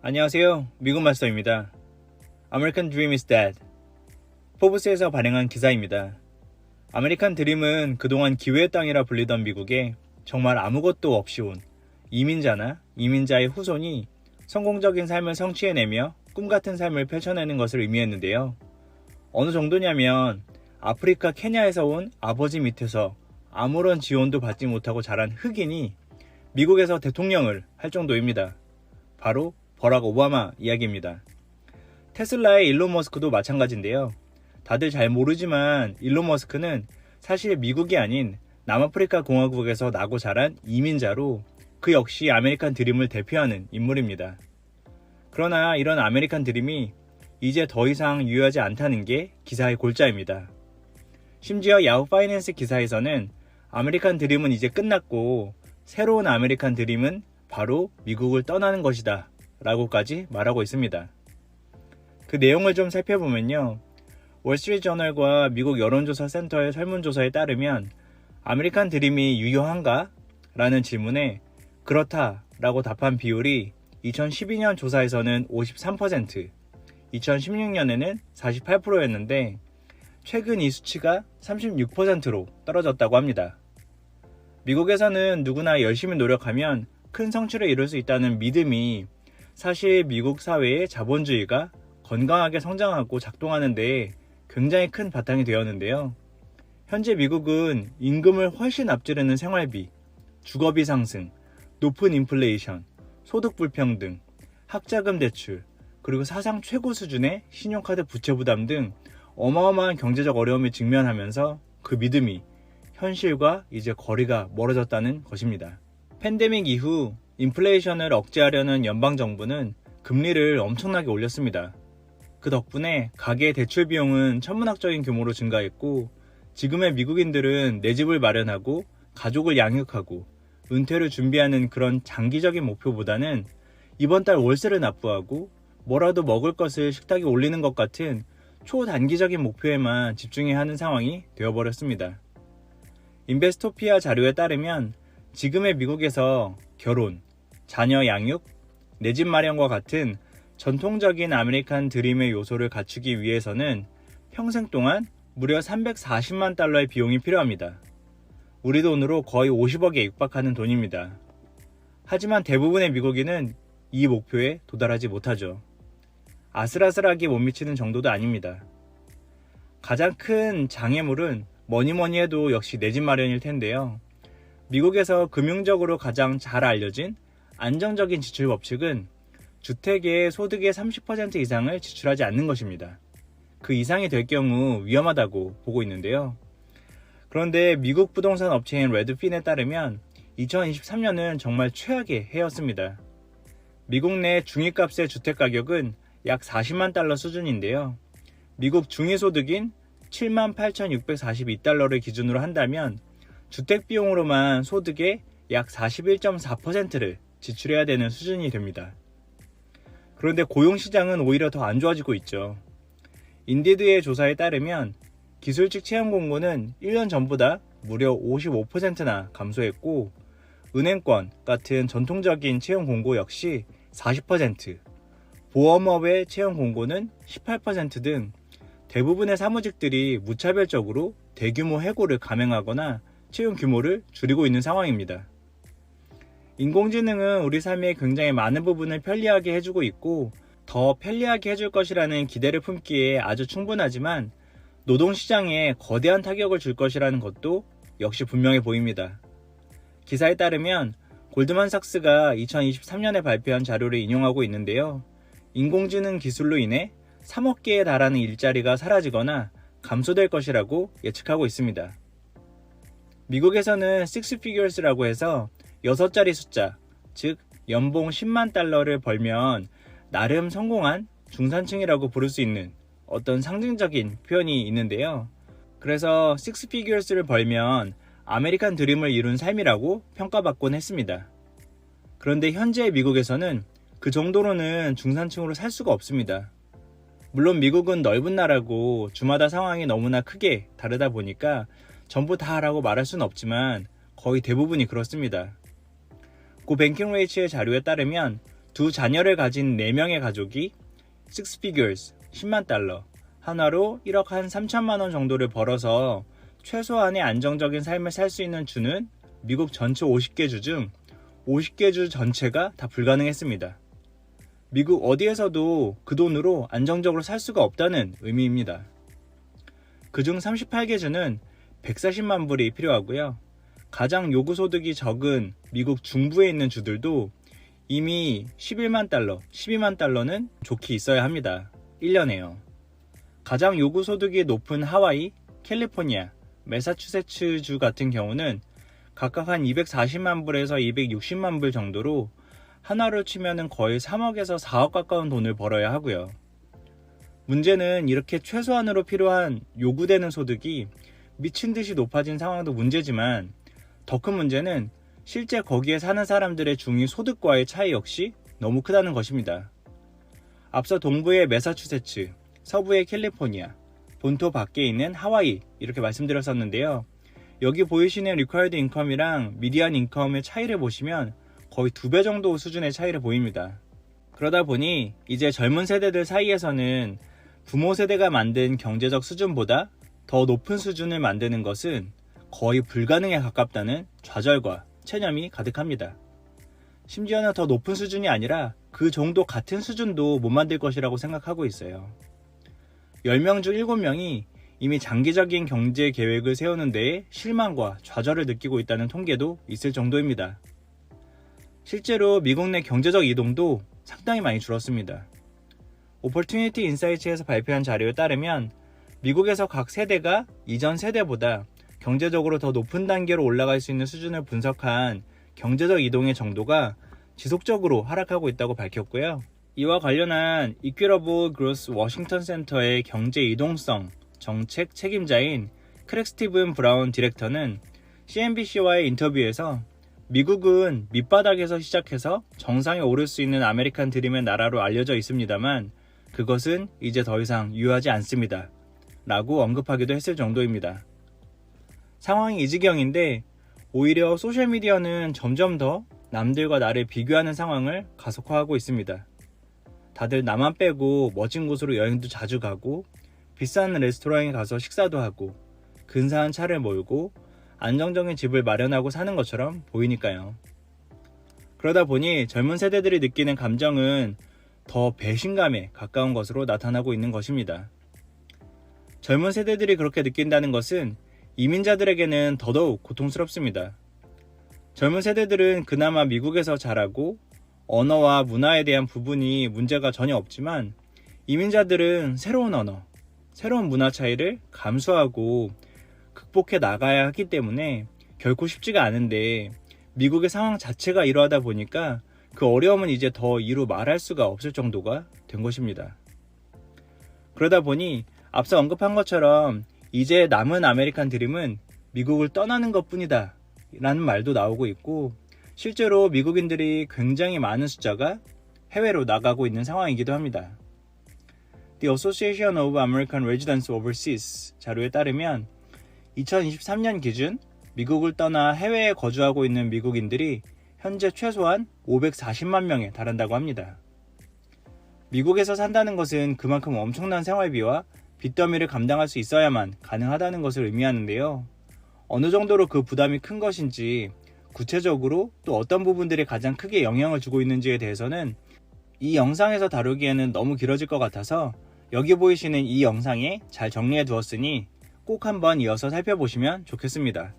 안녕하세요. 미국 마스터입니다. American Dream is dead. 포브스에서 발행한 기사입니다. 아메리칸 드림은 그동안 기회의 땅이라 불리던 미국에 정말 아무것도 없이 온 이민자나 이민자의 후손이 성공적인 삶을 성취해내며 꿈같은 삶을 펼쳐내는 것을 의미했는데요. 어느 정도냐면 아프리카 케냐에서 온 아버지 밑에서 아무런 지원도 받지 못하고 자란 흑인이 미국에서 대통령을 할 정도입니다. 바로 버락 오바마 이야기입니다. 테슬라의 일론 머스크도 마찬가지인데요. 다들 잘 모르지만 일론 머스크는 사실 미국이 아닌 남아프리카 공화국에서 나고 자란 이민자로 그 역시 아메리칸 드림을 대표하는 인물입니다. 그러나 이런 아메리칸 드림이 이제 더 이상 유효하지 않다는 게 기사의 골자입니다. 심지어 야후 파이낸스 기사에서는 아메리칸 드림은 이제 끝났고 새로운 아메리칸 드림은 바로 미국을 떠나는 것이다 라고까지 말하고 있습니다. 그 내용을 좀 살펴보면요. 월스트리트저널과 미국 여론조사 센터의 설문조사에 따르면 아메리칸 드림이 유효한가? 라는 질문에 그렇다 라고 답한 비율이 2012년 조사에서는 53%, 2016년에는 48%였는데 최근 이 수치가 36%로 떨어졌다고 합니다. 미국에서는 누구나 열심히 노력하면 큰 성취를 이룰 수 있다는 믿음이 사실 미국 사회의 자본주의가 건강하게 성장하고 작동하는 데 굉장히 큰 바탕이 되었는데요. 현재 미국은 임금을 훨씬 앞지르는 생활비, 주거비 상승, 높은 인플레이션, 소득 불평등, 학자금 대출, 그리고 사상 최고 수준의 신용카드 부채 부담 등 어마어마한 경제적 어려움에 직면하면서 그 믿음이 현실과 이제 거리가 멀어졌다는 것입니다. 팬데믹 이후 인플레이션을 억제하려는 연방정부는 금리를 엄청나게 올렸습니다. 그 덕분에 가계 대출 비용은 천문학적인 규모로 증가했고 지금의 미국인들은 내 집을 마련하고 가족을 양육하고 은퇴를 준비하는 그런 장기적인 목표보다는 이번 달 월세를 납부하고 뭐라도 먹을 것을 식탁에 올리는 것 같은 초단기적인 목표에만 집중해야 하는 상황이 되어버렸습니다. 인베스토피아 자료에 따르면 지금의 미국에서 결혼, 자녀 양육, 내 집 마련과 같은 전통적인 아메리칸 드림의 요소를 갖추기 위해서는 평생 동안 무려 340만 달러의 비용이 필요합니다. 우리 돈으로 거의 50억에 육박하는 돈입니다. 하지만 대부분의 미국인은 이 목표에 도달하지 못하죠. 아슬아슬하게 못 미치는 정도도 아닙니다. 가장 큰 장애물은 뭐니 해도 역시 내 집 마련일 텐데요. 미국에서 금융적으로 가장 잘 알려진 안정적인 지출 법칙은 주택의 소득의 30% 이상을 지출하지 않는 것입니다. 그 이상이 될 경우 위험하다고 보고 있는데요. 그런데 미국 부동산 업체인 레드핀에 따르면 2023년은 정말 최악의 해였습니다. 미국 내 중위값의 주택 가격은 약 40만 달러 수준인데요. 미국 중위소득인 78,642달러를 기준으로 한다면 주택 비용으로만 소득의 약 41.4%를 지출해야 되는 수준이 됩니다. 그런데 고용시장은 오히려 더 안 좋아지고 있죠. 인디드의 조사에 따르면 기술직 채용 공고는 1년 전보다 무려 55%나 감소했고 은행권 같은 전통적인 채용 공고 역시 40%, 보험업의 채용 공고는 18% 등 대부분의 사무직들이 무차별적으로 대규모 해고를 감행하거나 채용 규모를 줄이고 있는 상황입니다. 인공지능은 우리 삶의 굉장히 많은 부분을 편리하게 해주고 있고 더 편리하게 해줄 것이라는 기대를 품기에 아주 충분하지만 노동시장에 거대한 타격을 줄 것이라는 것도 역시 분명해 보입니다. 기사에 따르면 골드만삭스가 2023년에 발표한 자료를 인용하고 있는데요. 인공지능 기술로 인해 3억 개에 달하는 일자리가 사라지거나 감소될 것이라고 예측하고 있습니다. 미국에서는 six figures라고 해서 6자리 숫자, 즉 연봉 10만 달러를 벌면 나름 성공한 중산층이라고 부를 수 있는 어떤 상징적인 표현이 있는데요. 그래서 six figures를 벌면 아메리칸 드림을 이룬 삶이라고 평가받곤 했습니다. 그런데 현재 미국에서는 그 정도로는 중산층으로 살 수가 없습니다. 물론 미국은 넓은 나라고 주마다 상황이 너무나 크게 다르다 보니까 전부 다라고 말할 수는 없지만 거의 대부분이 그렇습니다. 고 뱅킹 레이츠의 자료에 따르면 두 자녀를 가진 4명의 가족이 six figures, 10만 달러, 하나로 1억 한 3천만 원 정도를 벌어서 최소한의 안정적인 삶을 살 수 있는 주는 미국 전체 50개 주 중 50개 주 전체가 다 불가능했습니다. 미국 어디에서도 그 돈으로 안정적으로 살 수가 없다는 의미입니다. 그중 38개 주는 140만 불이 필요하고요. 가장 요구 소득이 적은 미국 중부에 있는 주들도 이미 11만 달러, 12만 달러는 좋게 있어야 합니다. 1년에요. 가장 요구 소득이 높은 하와이, 캘리포니아, 매사추세츠주 같은 경우는 각각 한 240만 불에서 260만 불 정도로 하나로 치면은 거의 3억에서 4억 가까운 돈을 벌어야 하고요. 문제는 이렇게 최소한으로 필요한 요구되는 소득이 미친 듯이 높아진 상황도 문제지만 더 큰 문제는 실제 거기에 사는 사람들의 중위 소득과의 차이 역시 너무 크다는 것입니다. 앞서 동부의 매사추세츠, 서부의 캘리포니아, 본토 밖에 있는 하와이 이렇게 말씀드렸었는데요. 여기 보이시는 리ኳ이어드 인컴이랑 미디안 인컴의 차이를 보시면 거의 2배 정도 수준의 차이를 보입니다. 그러다 보니 이제 젊은 세대들 사이에서는 부모 세대가 만든 경제적 수준보다 더 높은 수준을 만드는 것은 거의 불가능에 가깝다는 좌절과 체념이 가득합니다. 심지어는 더 높은 수준이 아니라 그 정도 같은 수준도 못 만들 것이라고 생각하고 있어요. 10명 중 7명이 이미 장기적인 경제 계획을 세우는 데에 실망과 좌절을 느끼고 있다는 통계도 있을 정도입니다. 실제로 미국 내 경제적 이동도 상당히 많이 줄었습니다. 오퍼튜니티 인사이츠에서 발표한 자료에 따르면 미국에서 각 세대가 이전 세대보다 경제적으로 더 높은 단계로 올라갈 수 있는 수준을 분석한 경제적 이동의 정도가 지속적으로 하락하고 있다고 밝혔고요. 이와 관련한 이퀴러블 그로스 워싱턴 센터의 경제 이동성 정책 책임자인 크랙 스티븐 브라운 디렉터는 CNBC와의 인터뷰에서 미국은 밑바닥에서 시작해서 정상에 오를 수 있는 아메리칸 드림의 나라로 알려져 있습니다만 그것은 이제 더 이상 유효하지 않습니다. 라고 언급하기도 했을 정도입니다. 상황이 이 지경인데 오히려 소셜미디어는 점점 더 남들과 나를 비교하는 상황을 가속화하고 있습니다. 다들 나만 빼고 멋진 곳으로 여행도 자주 가고 비싼 레스토랑에 가서 식사도 하고 근사한 차를 몰고 안정적인 집을 마련하고 사는 것처럼 보이니까요. 그러다 보니 젊은 세대들이 느끼는 감정은 더 배신감에 가까운 것으로 나타나고 있는 것입니다. 젊은 세대들이 그렇게 느낀다는 것은 이민자들에게는 더더욱 고통스럽습니다. 젊은 세대들은 그나마 미국에서 자라고 언어와 문화에 대한 부분이 문제가 전혀 없지만 이민자들은 새로운 언어, 새로운 문화 차이를 감수하고 극복해 나가야 하기 때문에 결코 쉽지가 않은데 미국의 상황 자체가 이러하다 보니까 그 어려움은 이제 더 이루 말할 수가 없을 정도가 된 것입니다. 그러다 보니 앞서 언급한 것처럼 이제 남은 아메리칸 드림은 미국을 떠나는 것뿐이다 라는 말도 나오고 있고 실제로 미국인들이 굉장히 많은 숫자가 해외로 나가고 있는 상황이기도 합니다. The Association of American Residents Overseas 자료에 따르면 2023년 기준 미국을 떠나 해외에 거주하고 있는 미국인들이 현재 최소한 540만 명에 달한다고 합니다. 미국에서 산다는 것은 그만큼 엄청난 생활비와 빚더미를 감당할 수 있어야만 가능하다는 것을 의미하는데요. 어느 정도로 그 부담이 큰 것인지 구체적으로 또 어떤 부분들이 가장 크게 영향을 주고 있는지에 대해서는 이 영상에서 다루기에는 너무 길어질 것 같아서 여기 보이시는 이 영상에 잘 정리해 두었으니 꼭 한번 이어서 살펴보시면 좋겠습니다.